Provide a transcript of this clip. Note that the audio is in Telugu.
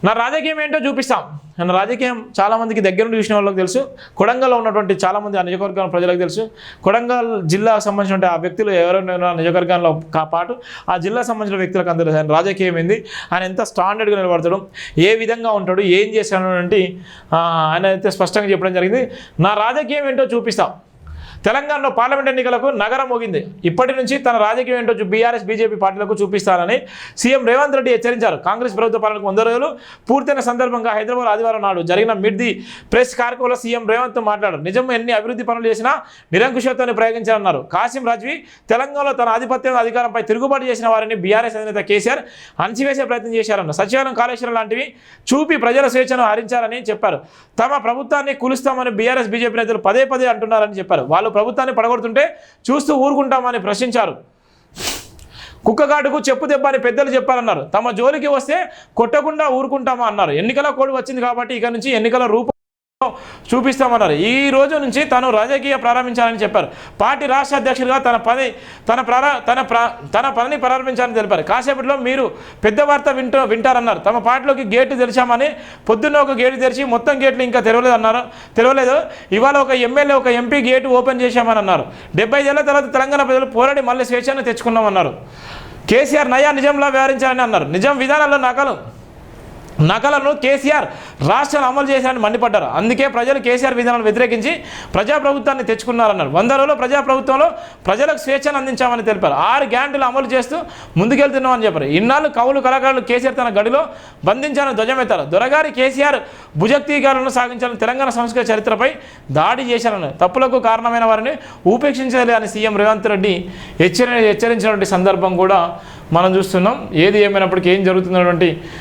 నా రాజకీయం ఏంటో చూపిస్తాం. నా రాజకీయం చాలామందికి దగ్గర నుండి చూసిన వాళ్ళకి తెలుసు. కొడంగల్లో ఉన్నటువంటి చాలామంది ఆ నియోజకవర్గం ప్రజలకు తెలుసు. కొడంగల్ జిల్లాకు సంబంధించిన ఆ వ్యక్తులు ఎవరైనా నియోజకవర్గంలో పాటు ఆ జిల్లాకు సంబంధించిన వ్యక్తులకు అందరూ ఆయన రాజకీయం ఏంది, ఆయన ఎంత స్టాండర్డ్గా నిలబడతాడు, ఏ విధంగా ఉంటాడు, ఏం చేశాడు అంటే ఆయన అయితే స్పష్టంగా చెప్పడం జరిగింది. నా రాజకీయం ఏంటో చూపిస్తాం. తెలంగాణలో పార్లమెంట్ ఎన్నికలకు నగరం మోగింది. ఇప్పటి నుంచి తన రాజకీయం ఏంటో బీఆర్ఎస్ బీజేపీ పార్టీలకు చూపిస్తారని సీఎం రేవంత్ రెడ్డి హెచ్చరించారు. కాంగ్రెస్ ప్రభుత్వ పాలనకు 100 రోజులు పూర్తయిన సందర్భంగా హైదరాబాద్ ఆదివారం నాడు జరిగిన మిడ్ ది ప్రెస్ కార్యక్రమంలో సీఎం రేవంత్ మాట్లాడారు. నిజం ఎన్ని అభివృద్ధి పనులు చేసినా నిరంకుశత్వాన్ని ప్రయోగించారన్నారు. కాసిం రాజ్వీ తెలంగాణలో తన ఆధిపత్యం అధికారంపై తిరుగుబాటు చేసిన వారిని బీఆర్ఎస్ అధినేత కేసీఆర్ అణచివేసే ప్రయత్నం చేశారన్నారు. సచివాలయం కాళేశ్వరం లాంటివి చూపి ప్రజల స్వేచ్ఛను హరించారని చెప్పారు. తమ ప్రభుత్వాన్ని కూలుస్తామని బీఆర్ఎస్ బీజేపీ నేతలు పదే పదే అంటున్నారని చెప్పారు. వాళ్ళు ప్రభుత్వాన్ని పడగొడుతుంటే చూస్తూ ఊరుకుంటామని ప్రశ్నించారు. కుక్కగాడుకు చెప్పు దెబ్బ అని పెద్దలు చెప్పారన్నారు. తమ జోలికి వస్తే కొట్టకుండా ఊరుకుంటామా అన్నారు. ఎన్నికల కోడ్ వచ్చింది కాబట్టి ఇక నుంచి ఎన్నికల రూపం చూపిస్తామన్నారు. ఈ రోజు నుంచి తాను రాజకీయ ప్రారంభించాలని చెప్పారు. పార్టీ రాష్ట్ర అధ్యక్షుడిగా తన పనిని ప్రారంభించాలని తెలిపారు. కాసేపట్లో మీరు పెద్ద వార్త వింటారన్నారు. తమ పార్టీలోకి గేట్లు తెరిచామని పొద్దున్న ఒక గేటు తెరిచి మొత్తం గేట్లు ఇంకా తెరవలేదు. ఇవాళ ఒక ఎమ్మెల్యే ఒక ఎంపీ గేటు ఓపెన్ చేశామని అన్నారు. 75 ఏళ్ల తర్వాత తెలంగాణ ప్రజలు పోరాడి మళ్ళీ స్వేచ్ఛను తెచ్చుకున్నామన్నారు. కేసీఆర్ నయా నిజంలా వ్యవహరించాలని అన్నారు. నిజాం విధానాల్లో నకలను కేసీఆర్ రాష్ట్రాన్ని అమలు చేశారని మండిపడ్డారు. అందుకే ప్రజలు కేసీఆర్ విధానాలను వ్యతిరేకించి ప్రజాప్రభుత్వాన్ని తెచ్చుకున్నారన్నారు. 100 రోజుల్లో ప్రజాప్రభుత్వంలో ప్రజలకు స్వేచ్ఛను అందించామని తెలిపారు. 6 గ్యారంటీలు అమలు చేస్తూ ముందుకెళ్తున్నామని చెప్పారు. ఇన్నాళ్ళు కవులు కళాకారులు కేసీఆర్ తన గడిలో బంధించాలని ధ్వజమెత్తారు. దొరగారి కేసీఆర్ భుజక్తీకాలను సాగించాలని తెలంగాణ సంస్కృతి చరిత్రపై దాడి చేశారన్నారు. తప్పులకు కారణమైన వారిని ఉపేక్షించాలి అని సీఎం రేవంత్ రెడ్డి హెచ్చరించినటువంటి సందర్భం కూడా మనం చూస్తున్నాం. ఏది ఏమైనప్పటికీ ఏం జరుగుతున్నటువంటి